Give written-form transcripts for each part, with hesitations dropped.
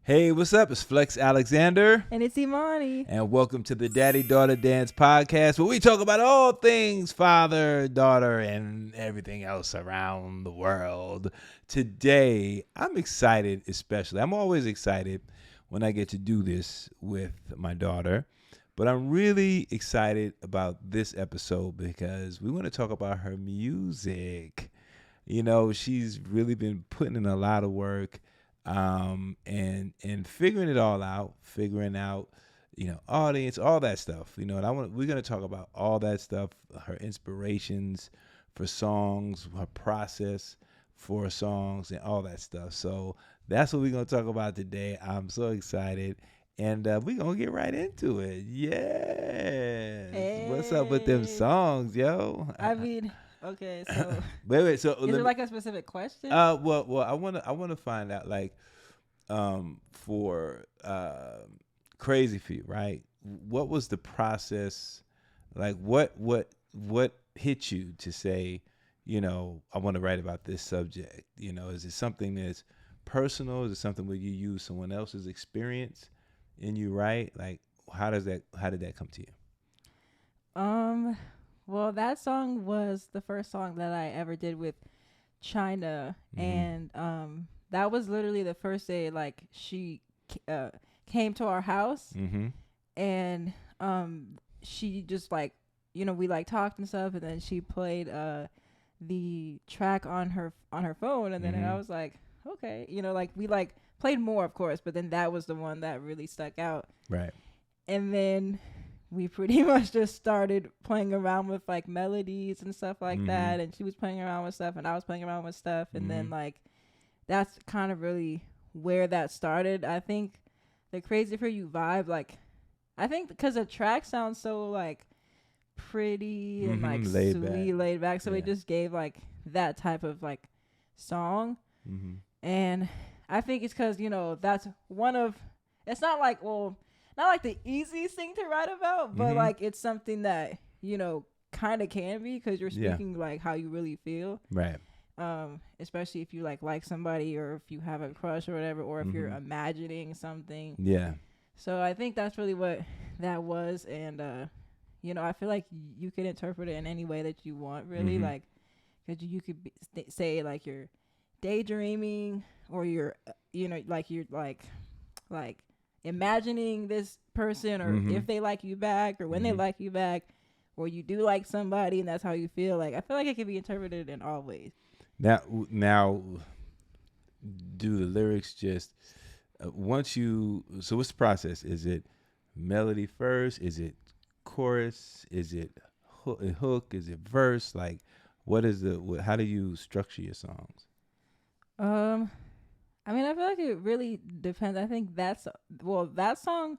Hey, what's up? It's Flex Alexander. And it's Imani. And welcome to the Daddy Daughter Dance Podcast, where we talk about all things father, daughter, and everything else around the world. Today, I'm excited, especially. I'm always excited when I get to do this with my daughter. But I'm really excited about this episode because we want to talk about her music. You know, she's really been putting in a lot of work. And figuring it all out, audience, all that stuff, and we're going to talk about all that stuff, her inspirations for songs, her process for songs and all that stuff. So that's what we're going to talk about today. I'm so excited and, we're going to get right into it. Yes. Hey. What's up with them songs, yo? Okay, so wait. So is there like a specific question? Well, I want to find out for Crazy for You, right? What was the process? Like, what hit you to say, I want to write about this subject? Is it something that's personal? Is it something where you use someone else's experience and you write? Like, how did that come to you? Well, that song was the first song that I ever did with China, and that was literally the first day like she came to our house, and she just we talked and stuff, and then she played the track on her phone, and then I was like, okay, we played more, of course, but then that was the one that really stuck out, right? And then we pretty much just started playing around with melodies and stuff like that. And she was playing around with stuff and I was playing around with stuff. And then that's kind of really where that started. I think the Crazy for You vibe, I think because the track sounds so pretty and laid back. So it just gave that type of song. And I think it's because, that's one of, it's not not the easiest thing to write about, but it's something that, kind of can be because you're speaking how you really feel. Right. Especially if you like somebody or if you have a crush or whatever, or if you're imagining something. Yeah. So I think that's really what that was. And, I feel like you can interpret it in any way that you want, really. Because you could say you're daydreaming or you're, imagining this person or if they like you back or when they like you back or you do like somebody and that's how you feel. I feel like it can be interpreted in all ways. Now do the lyrics just so what's the process? Is it melody first? Is it chorus? Is it hook? Is it verse? How do you structure your songs? I feel like it really depends. I think that song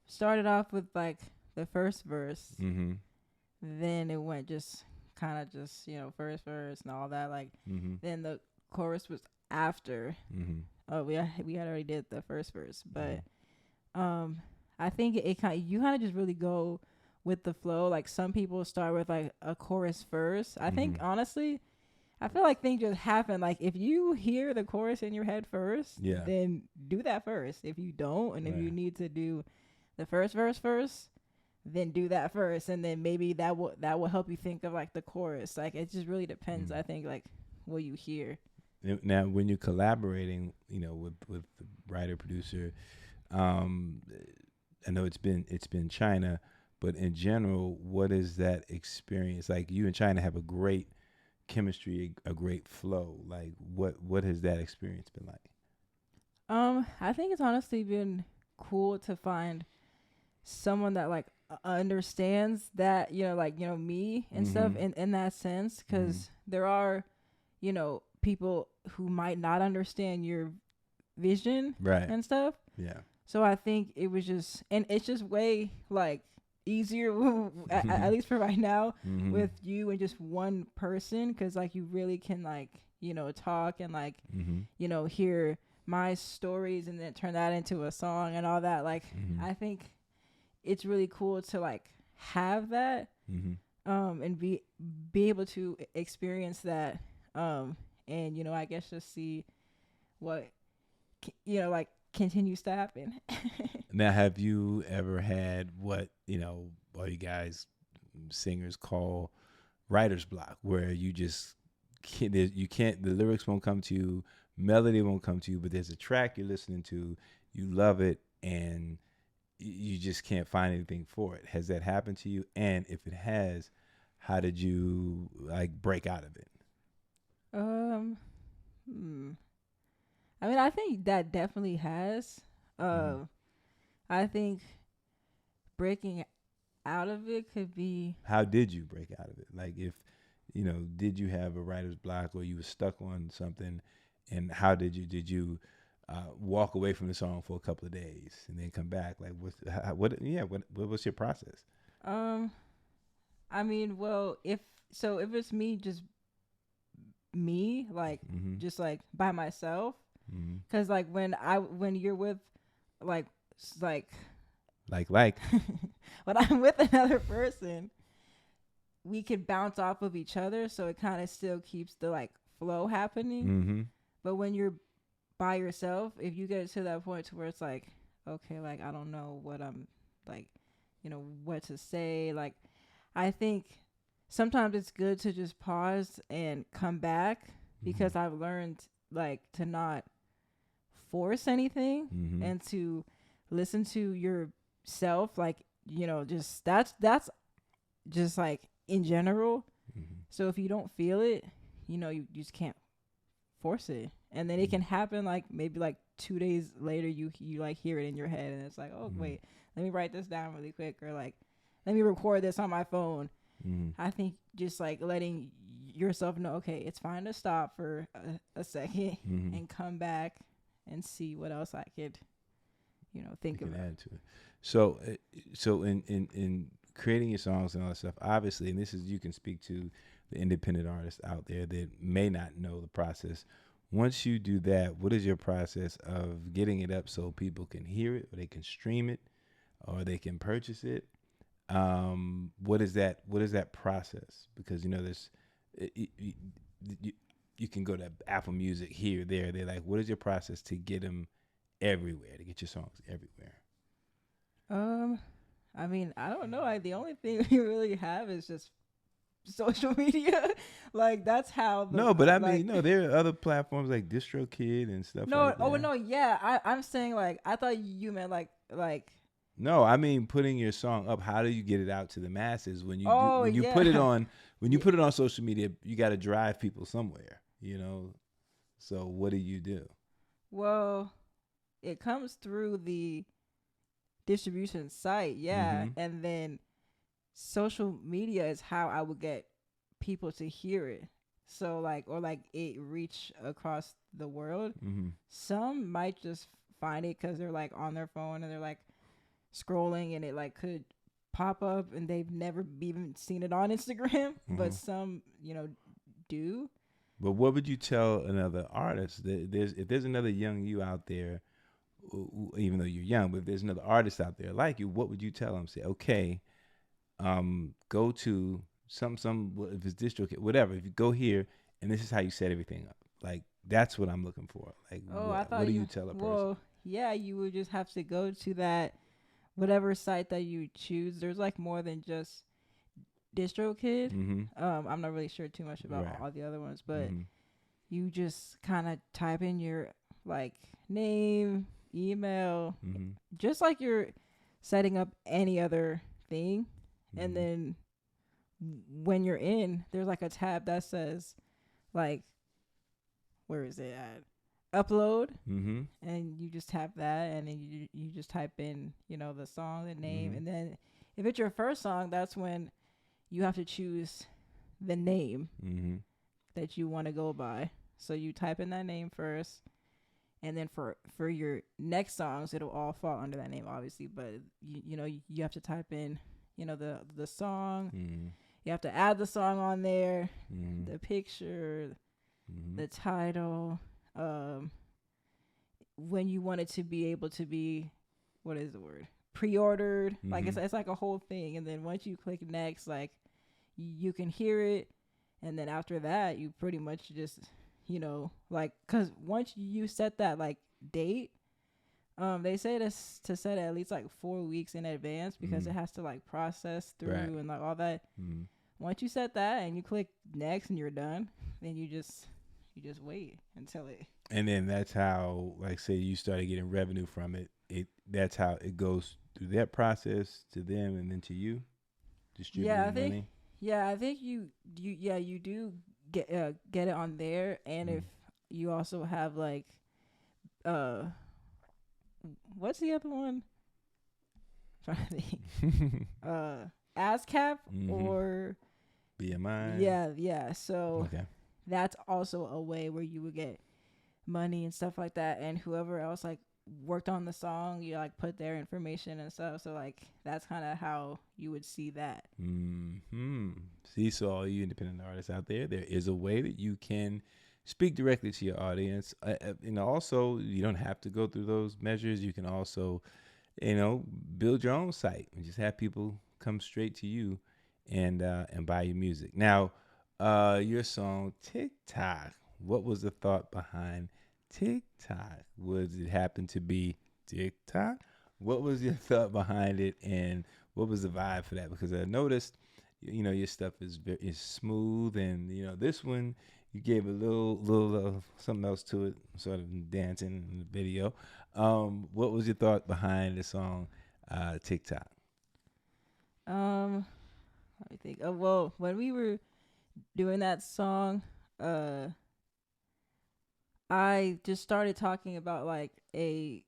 started off with the first verse. Then it went just kind of just, first verse and all that. Then the chorus was after. We had already did the first verse. But I think you kind of just really go with the flow. Some people start with a chorus first. I think honestly, I feel like things just happen. If you hear the chorus in your head first, then do that first. If you don't, and if you need to do the first verse first, then do that first, and then maybe that will help you think of the chorus. It just really depends. I think what you hear. Now, when you're collaborating, with the writer producer, I know it's been China, but in general, what is that experience like? You and China have a great chemistry, a great flow. What has that experience been like? I think it's honestly been cool to find someone that understands that, me and stuff in that sense, because there are, people who might not understand your vision and stuff. Yeah. So I think it was just, and it's just way easier at least for right now with you and just one person, because you really can talk and hear my stories and then turn that into a song and all that. I think it's really cool to have that and be able to experience that and I guess just see what continues to happen. Now, have you ever had what, all you guys singers call writer's block, where you just can't, the lyrics won't come to you, melody won't come to you, but there's a track you're listening to, you love it, and you just can't find anything for it. Has that happened to you? And if it has, how did you break out of it? I mean, I think that definitely has. I think breaking out of it could be. How did you break out of it? Like, if did you have a writer's block, or you were stuck on something, and how did you walk away from the song for a couple of days and then come back? Like, what was your process? I mean, well, if it's me, just me, like, just like by myself, because like when you're with like when I'm with another person, we could bounce off of each other, so it kind of still keeps the like flow happening. But when you're by yourself, if you get to that point to where it's like, okay, like I don't know what I'm like, what to say, like I think sometimes it's good to just pause and come back, because I've learned like to not force anything and to listen to yourself, like just that's just like in general. So if you don't feel it, you just can't force it, and then it can happen like maybe like 2 days later you like hear it in your head, and it's like, oh wait, let me write this down really quick, or like let me record this on my phone. I think just like letting yourself know, okay, it's fine to stop for a second and come back and see what else I could think about. Add to it. So in creating your songs and all that stuff, obviously, and this is, you can speak to the independent artists out there that may not know the process. Once you do that, what is your process of getting it up so people can hear it, or they can stream it, or they can purchase it? What is that process? Because there's you can go to Apple Music here, there. They're like, what is your process to get them everywhere, to get your songs everywhere? I mean, I don't know. The only thing we really have is just social media. Like that's how. But I mean, there are other platforms like DistroKid and stuff. Like that. No, yeah. I'm saying like I thought you meant like. No, I mean putting your song up. How do you get it out to the masses when you put it on put it on social media? You got to drive people somewhere, So what do you do? Well, it comes through the distribution site, and then social media is how I would get people to hear it. So like, or like it reach across the world. Some might just find it because they're like on their phone and they're like scrolling, and it like could pop up and they've never even seen it on Instagram. But some do. But what would you tell another artist? If there's another young you out there, even though you're young, but if there's another artist out there like you, what would you tell them? Say, okay, go to some if it's DistroKid, whatever. If you go here, and this is how you set everything up. Like that's what I'm looking for. Like, what do you tell a person? Well, yeah, you would just have to go to that whatever site that you choose. There's like more than just DistroKid. I'm not really sure too much about all the other ones, but you just kind of type in your like name, email, just like you're setting up any other thing. And then when you're in, there's like a tab that says like, where is it at? Upload. And you just tap that, and then you just type in, the song, the name. And then if it's your first song, that's when you have to choose the name that you want to go by. So you type in that name first, and then for your next songs, it'll all fall under that name, obviously. But you have to type in, the song. You have to add the song on there, the picture, the title. When you want it to be able to be, what is the word? Pre-ordered. Like it's like a whole thing. And then once you click next, like you can hear it. And then after that, you pretty much just, like, cause once you set that like date, They say to set it at least like 4 weeks in advance because it has to like process through and like all that. Once you set that and you click next and you're done, then you just wait until it. And then that's how, like, say you started getting revenue from it. That's how it goes through that process to them and then to you, distributing money. Yeah, I think you do get it on there, and if you also have like, what's the other one? I'm trying to think. ASCAP or BMI. Yeah. So that's also a way where you would get money and stuff like that, and whoever else like worked on the song, you like put their information and stuff. So like that's kind of how you would see that. See, so all you independent artists out there is a way that you can speak directly to your audience. Also, you don't have to go through those measures. You can also, build your own site and just have people come straight to you and buy your music. Now, your song TikTok. What was the thought behind TikTok? Was it happen to be TikTok? What was your thought behind it, and what was the vibe for that? Because I noticed, your stuff is smooth, and this one you gave a little something else to it, sort of dancing in the video. What was your thought behind the song TikTok? Let me think. Well, when we were doing that song, I just started talking about like a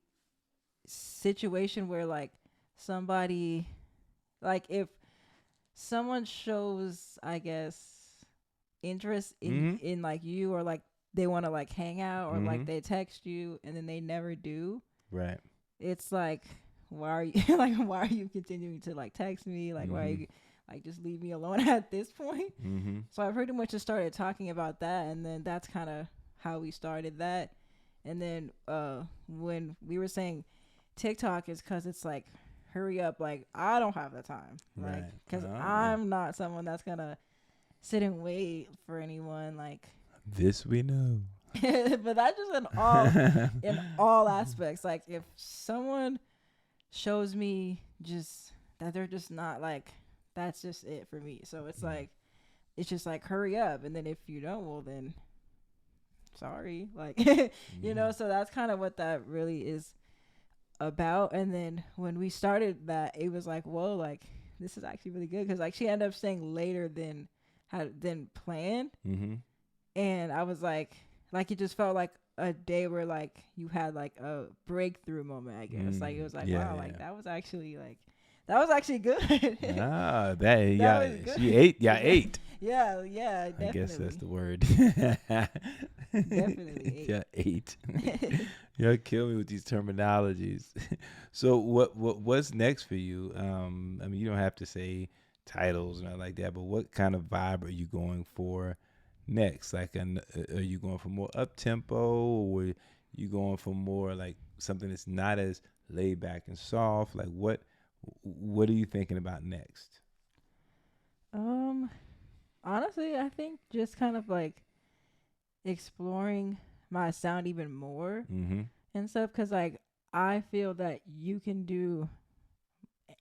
situation where like somebody, like if someone shows, I guess, interest in like you, or like they want to like hang out, or like they text you and then they never do. Right. It's like, why are you why are you continuing to like text me? Like why are you like, just leave me alone at this point? So I pretty much just started talking about that, and then that's kind of how we started that. And then when we were saying TikTok is because it's like, hurry up, like I don't have the time, like because I'm not someone that's gonna sit and wait for anyone, like this we know. But that's just in all aspects. Like if someone shows me just that they're just not like, that's just it for me. So it's like, it's just like, hurry up. And then if you don't, well then sorry, like so that's kind of what that really is about. And then when we started that, it was like, whoa, like this is actually really good, because like she ended up staying later than planned. And I was like it just felt like a day where like you had like a breakthrough moment, I guess. Like it was like, wow, like that was actually good. That was good. She ate. Yeah, ate. Yeah, definitely. I guess that's the word. Definitely ate. Yeah, ate. You'll kill me with these terminologies. So what's next for you? I mean, you don't have to say titles or nothing like that, but what kind of vibe are you going for next? Like, are you going for more up tempo, or are you going for more like something that's not as laid back and soft? Like, what are you thinking about next? Honestly, I think just kind of like exploring my sound even more and stuff, because like I feel that you can do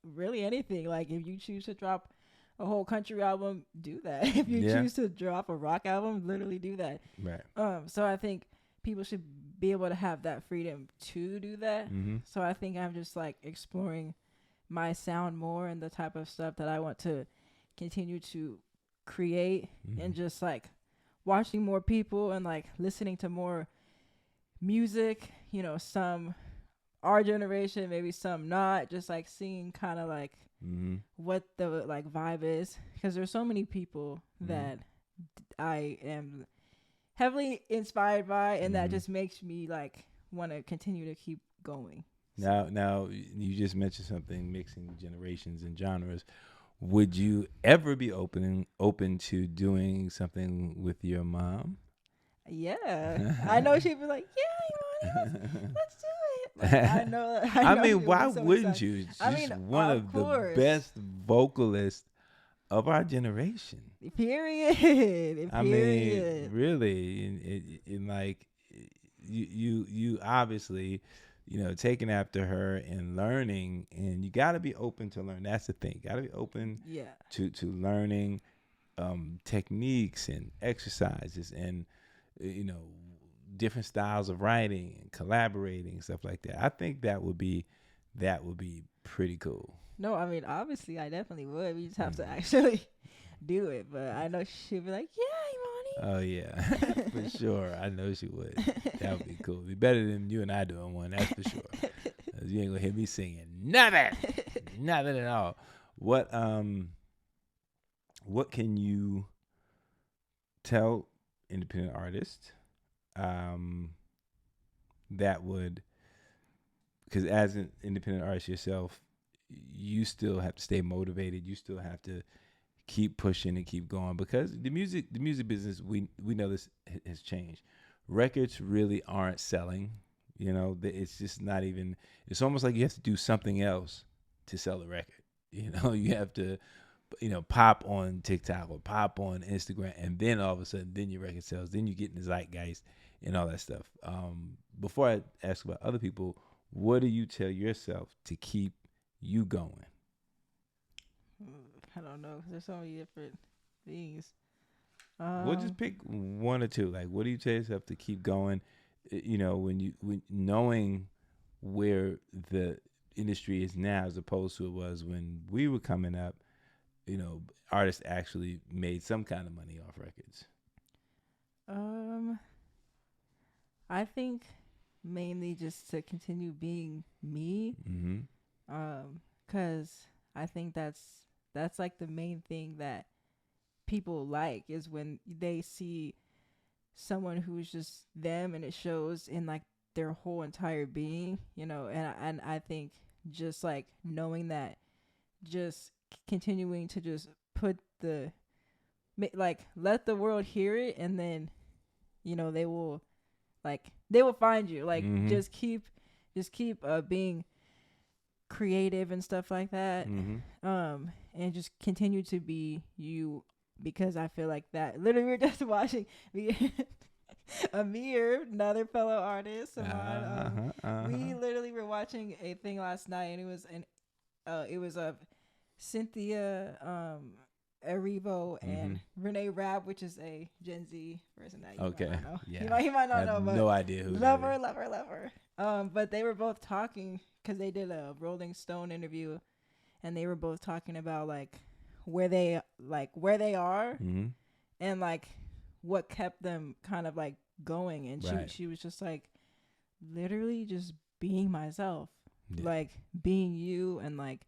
really anything. Like if you choose to drop a whole country album, do that. If you choose to drop a rock album, literally do that. Right. So I think people should be able to have that freedom to do that. So I think I'm just like exploring my sound more and the type of stuff that I want to continue to create, and just like watching more people and like listening to more music, some our generation, maybe some not, just like seeing kind of like what the like vibe is, because there's so many people that I am heavily inspired by, and that just makes me like want to continue to keep going. Now you just mentioned something, mixing generations and genres. Would you ever be open to doing something with your mom? Yeah, I know she'd be like, yeah, Imani, let's do it. Like, I know I mean, why so wouldn't excited. you? She's one of the best vocalists of our generation. Period. I mean, really, in like you obviously taking after her and learning. And you got to be open to learn. That's the thing. Got to be open to learning techniques and exercises and, different styles of writing and collaborating and stuff like that. I think that would be pretty cool. No, I mean, obviously, I definitely would. We just have to actually do it. But I know she'd be like, yeah, Imani. Oh, yeah, for sure. I know she would. That would be cool. It'd be better than you and I doing one, that's for sure. You ain't going to hear me singing nothing. Nothing at all. What can you tell independent artists that would, because as an independent artist yourself, you still have to stay motivated. You still have to keep pushing and keep going, because the music business, we know this has changed. Records really aren't selling. It's just not even. It's almost like you have to do something else to sell a record. You have to, pop on TikTok or pop on Instagram, and then all of a sudden, then your record sells. Then you get in the zeitgeist and all that stuff. Before I ask about other people, what do you tell yourself to keep you going? I don't know, 'cause there's so many different things. We'll just pick one or two. Like, what do you tell yourself to keep going? When knowing where the industry is now as opposed to it was when we were coming up. Artists actually made some kind of money off records. I think mainly just to continue being me. Mm-hmm. 'Cause I think that's like the main thing that people like, is when they see someone who's just them, and it shows in like their whole entire being, and I think just like knowing that, just continuing to just put let the world hear it, and then they will find you, like, mm-hmm. just keep being creative and stuff like that. Mm-hmm. And just continue to be you, because I feel like that literally we're just watching Amir, another fellow artist of mine. We literally were watching a thing last night, and it was of Cynthia Erivo and Renee Rapp, which is a Gen Z person that you might not know. Yeah. He might not know, but no idea who lover. But they were both talking, because they did a Rolling Stone interview, and they were both talking about where they are, mm-hmm. and like what kept them kind of like going. And she was just like, literally just being myself, like being you, and like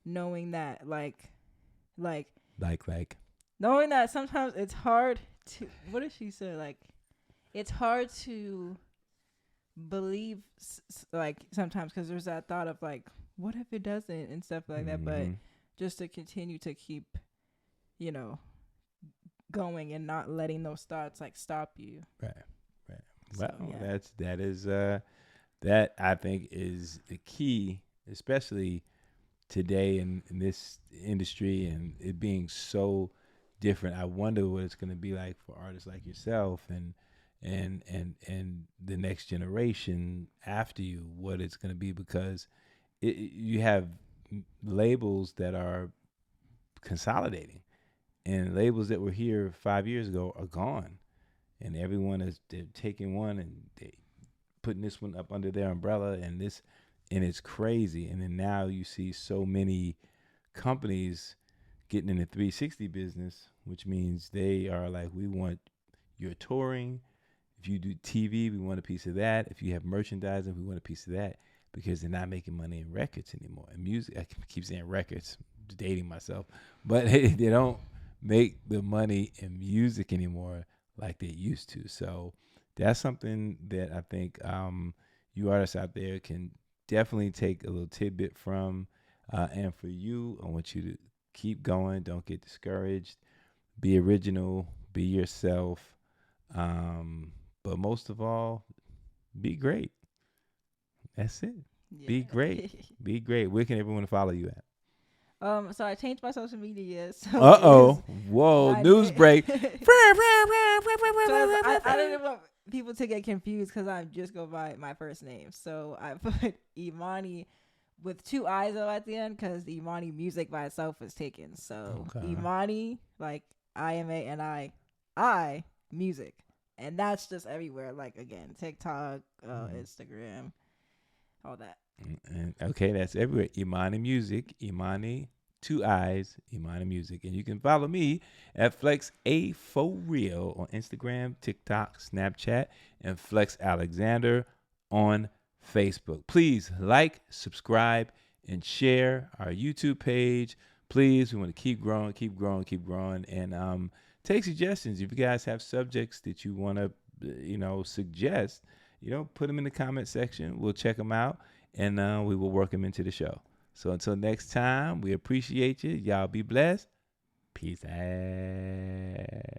knowing that like knowing that sometimes it's hard to, what did she say, like it's hard to believe like sometimes, because there's that thought of like, what if it doesn't, and stuff like that. But just to continue to keep going, and not letting those thoughts like stop you. Right. Well, that I think is the key, especially today in this industry, and it being so different. I wonder what it's going to be like for artists like yourself and the next generation after you, what it's going to be, because you have labels that are consolidating, and labels that were here 5 years ago are gone, and they're taking one and they putting this one up under their umbrella, and it's crazy. And then now you see so many companies getting in the 360 business, which means they are like, we want your touring. If you do TV, we want a piece of that. If you have merchandising, we want a piece of that, because they're not making money in records anymore. And music, I keep saying records, I'm dating myself, but they don't make the money in music anymore like they used to. So that's something that I think you artists out there can definitely take a little tidbit from. And for you, I want you to keep going. Don't get discouraged. Be original. Be yourself. But most of all, be great. That's it. Yeah. Be great. Be great. Where can everyone follow you at? So I changed my social media. So Whoa, news break. I didn't want people to get confused because I just go by my first name. So I put Imani with 2 I's though at the end because the Imani music by itself was taken. So Imani, like IMANI, music. And that's just everywhere. Like, again, TikTok, Instagram, all that. And okay, that's everywhere. Imani Music, Imani, 2 I's, Imani Music. And you can follow me at Flex A For Real on Instagram, TikTok, Snapchat, and Flex Alexander on Facebook. Please like, subscribe, and share our YouTube page. Please, we want to keep growing. And take suggestions. If you guys have subjects that you want to, suggest, put them in the comment section. We'll check them out, and we will work them into the show. So until next time, we appreciate you. Y'all be blessed. Peace out.